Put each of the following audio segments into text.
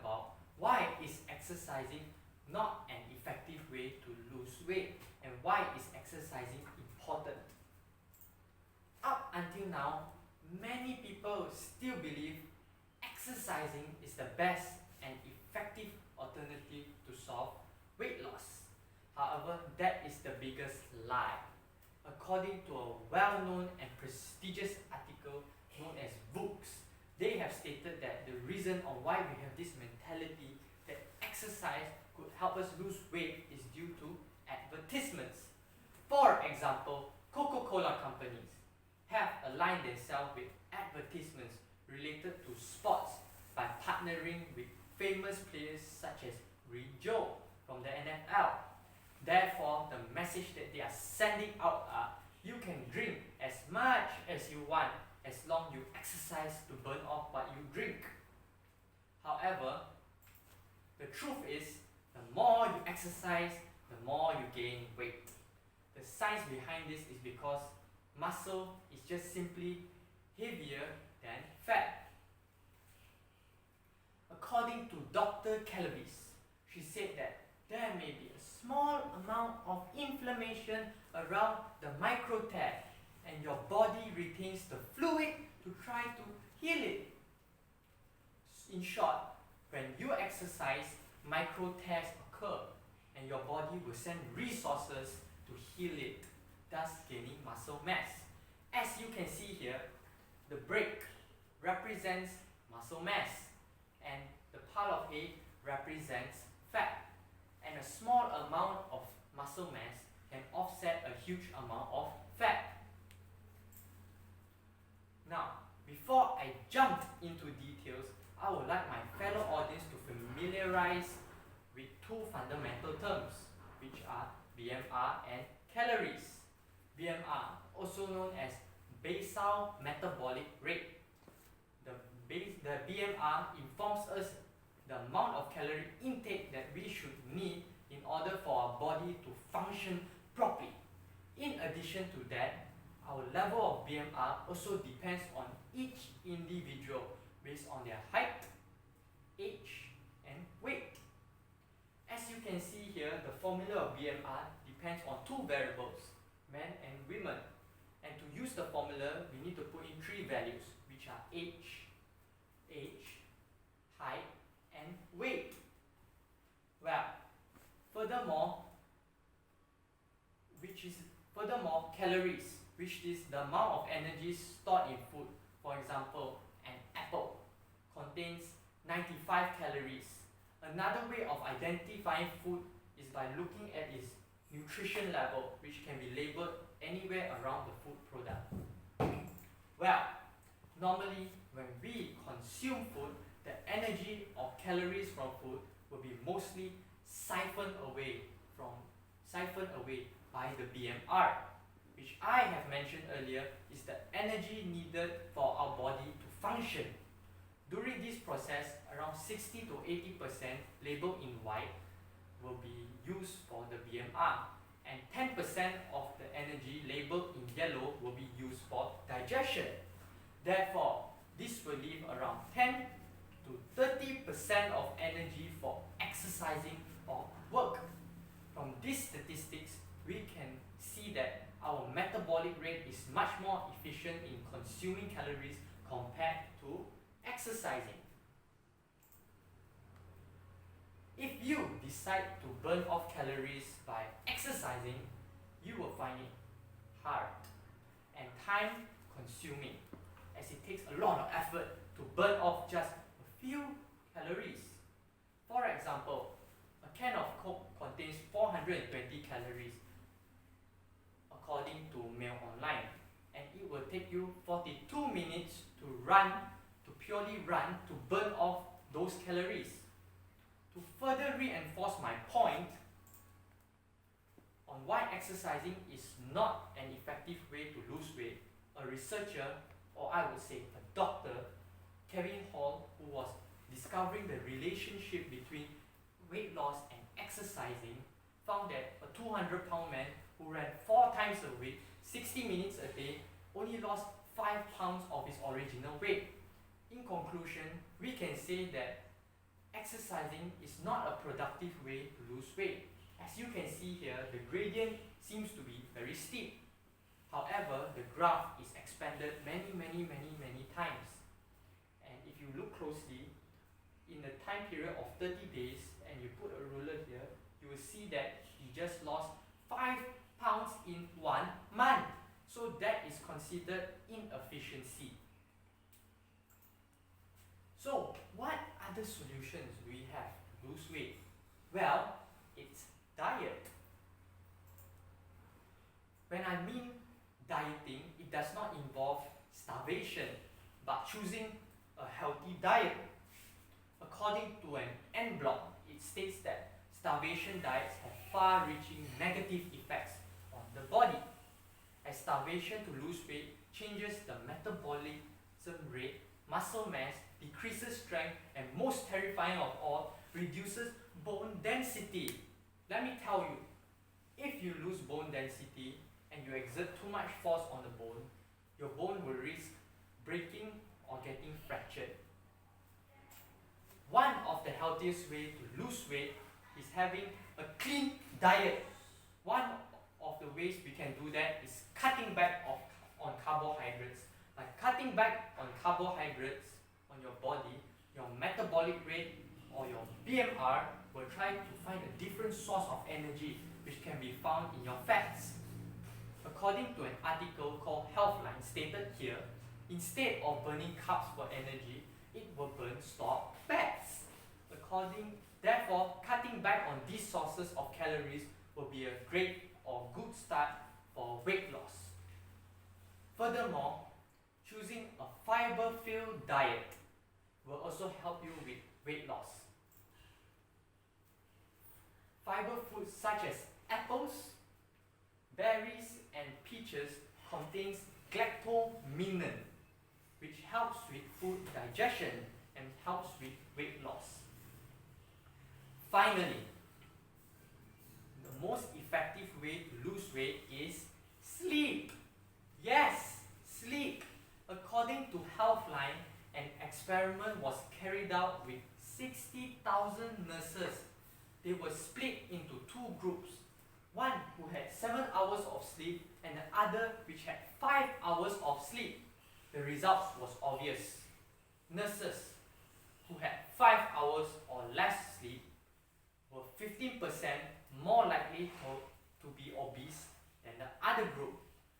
about why is exercising not an effective way to lose weight and why is exercising important. Up until now, many people still believe exercising is the best and effective alternative to solve weight loss. However, that is the biggest lie. According to a well-known and prestigious article known as VOOX, they have stated that the reason on why we have this mentality that exercise could help us lose weight is due to advertisements. For example, Coca-Cola companies have aligned themselves with advertisements related to sports by partnering with famous players such as Joe from the NFL. Therefore, the message that they are sending out are, you can drink as much as you want as long you exercise to burn off what you drink. However, the truth is, the more you exercise, the more you gain weight. The science behind this is because muscle is just simply heavier than fat. According to Dr. Calabrese, she said that there may be a small amount of inflammation around the micro tear and your body retains the fluid to try to heal it. In short, when you exercise, micro tears occur and your body will send resources to heal it, thus gaining muscle mass. As you can see here, the break represents muscle mass and the part of A represents fat. And a small amount of muscle mass can offset a huge amount of fat. Now, before I jump into details, I would like my fellow audience to familiarize with two fundamental terms, which are BMR and calories. BMR, also known as basal metabolic rate. The BMR informs us the amount of calorie intake that we should need in order for our body to function properly. In addition to that, our level of BMR also depends on each individual based on their height, age, and weight. As you can see here, the formula of BMR depends on two variables, men and women. And to use the formula, we need to put in three values, which are age, height, and weight. Well, furthermore, calories, which is the amount of energy stored in food. For example, an apple contains 95 calories. Another way of identifying food is by looking at its nutrition level, which can be labeled anywhere around the food product. Well, normally when we consume food, the energy or calories from food will be mostly siphoned away by the BMR, which I have mentioned earlier is the energy needed for our body to function. During this process, around 60 to 80% labeled in white will be used for the BMR, and 10% of the energy labeled in yellow will be used for digestion. Therefore, this will leave around 10 to 30% of energy for exercising or work. From these statistics, we can see that our metabolic rate is much more efficient in consuming calories compared to exercising. If you decide to burn off calories by exercising, you will find it hard and time consuming, as it takes a lot of effort to burn off just a few calories. For example, a can of Coke contains 420 calories according to Mail Online, and it will take you 42 minutes to purely run to burn off those calories. To further reinforce my point on why exercising is not an effective way to lose weight, a researcher, or I would say a doctor, Kevin Hall, who was discovering the relationship between weight loss and exercising, found that a 200-pound man who ran 4 times a week, 60 minutes a day, only lost 5 pounds of his original weight. In conclusion, we can say that exercising is not a productive way to lose weight. As you can see here, the gradient seems to be very steep. However, the graph is expanded many times. And if you look closely, in the time period of 30 days, and you put a ruler here, you will see that he just lost 5 pounds in 1 month. So that is considered inefficiency. So what other solutions do we have to lose weight? Well, it's diet. When I mean dieting, it does not involve starvation, but choosing a healthy diet. According to an en bloc, it states that starvation diets have far-reaching negative effects on the body, as starvation to lose weight changes the metabolism rate, muscle mass, decreases strength, and most terrifying of all, reduces bone density. Let me tell you, if you lose bone density and you exert too much force on the bone, your bone will risk breaking or getting fractured. One of the healthiest ways to lose weight is having a clean diet. One of the ways we can do that is cutting back on carbohydrates. By cutting back on carbohydrates on your body, your metabolic rate or your BMR will try to find a different source of energy which can be found in your fats. According to an article called Healthline stated here, instead of burning carbs for energy, it will burn stored fats. Therefore, cutting back on these sources of calories will be a great or good start for weight loss. Furthermore, choosing a fiber-filled diet will also help you with weight loss. Fiber foods such as apples, berries, and peaches contains galactominin, which helps with food digestion and helps with weight loss. Finally, the most effective way to lose weight is sleep. Yes, sleep. According to Healthline, an experiment was carried out with 60,000 nurses. They were split into two groups. One who had 7 hours of sleep and the other which had 5 hours of sleep. The results was obvious. Nurses who had 5 hours or less sleep were 15% more likely to be obese than the other group.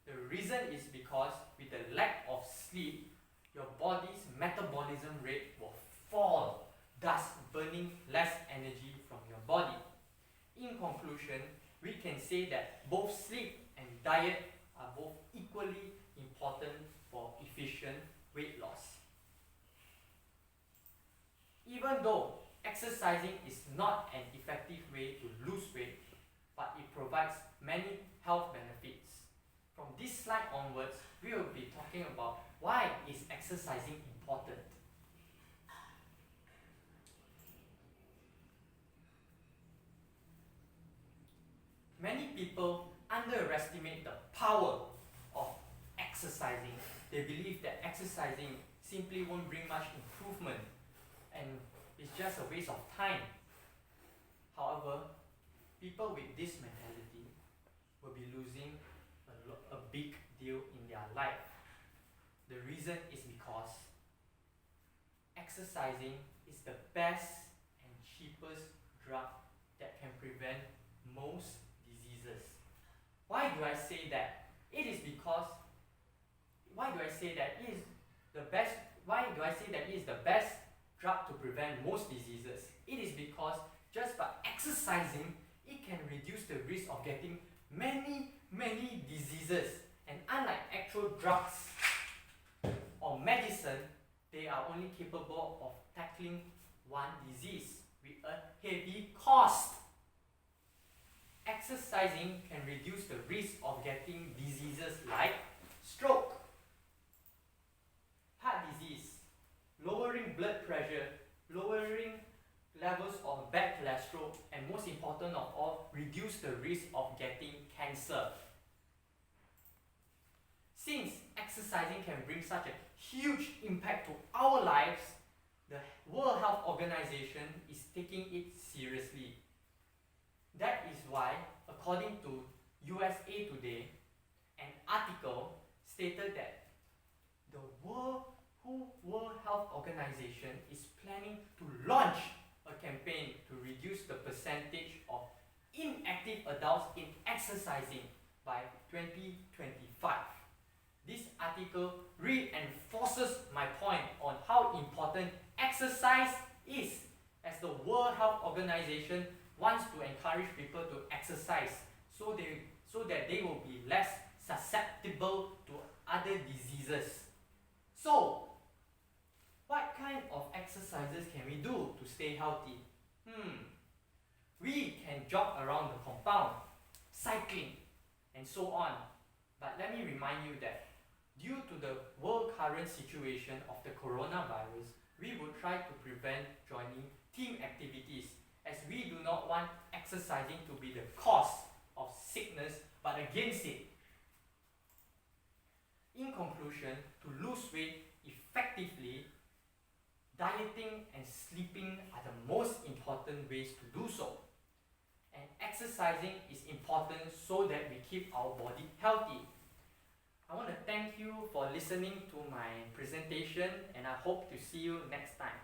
The reason is because with the lack of sleep, your body's metabolism rate will fall, thus burning less energy from your body. In conclusion, we can say that both sleep and diet are both equally important for efficient weight loss. Even though exercising is not an effective way to lose weight, but it provides many health benefits. From this slide onwards, we will be talking about why is exercising important. Many people underestimate the power of exercising. They believe that exercising simply won't bring much improvement and it's just a waste of time. However, people with this mentality will be losing a big deal in their life. The reason is because exercising is the best and cheapest drug that can prevent most diseases. Why do I say that? It is because why do I say that it is the best drug to prevent most diseases? It is because just by exercising, it can reduce the risk of getting many diseases. And unlike actual drugs or medicine, they are only capable of tackling one disease with a heavy cost. Exercising can reduce the risk of getting diseases like stroke, heart disease, lowering blood pressure, lowering levels of bad cholesterol, and most important of all, reduce the risk of getting cancer. Since exercising can bring such a huge impact to our lives, the World Health Organization is taking it seriously. That is why, according to USA Today, an article stated that the World Health Organization is planning to launch a campaign to reduce the percentage of inactive adults in exercising by 2025. This article reinforces my point on how important exercise is, as the World Health Organization wants to encourage people to exercise so that they will be less susceptible to other diseases. So, what kind of exercises can we do to stay healthy? We can jog around the compound, cycling, and so on. But let me remind you that due to the world current situation of the coronavirus, we will try to prevent joining team activities, as we do not want exercising to be the cause of sickness, but against it. In conclusion, to lose weight effectively, dieting and sleeping are the most important ways to do so. And exercising is important so that we keep our body healthy. I want to thank you for listening to my presentation, and I hope to see you next time.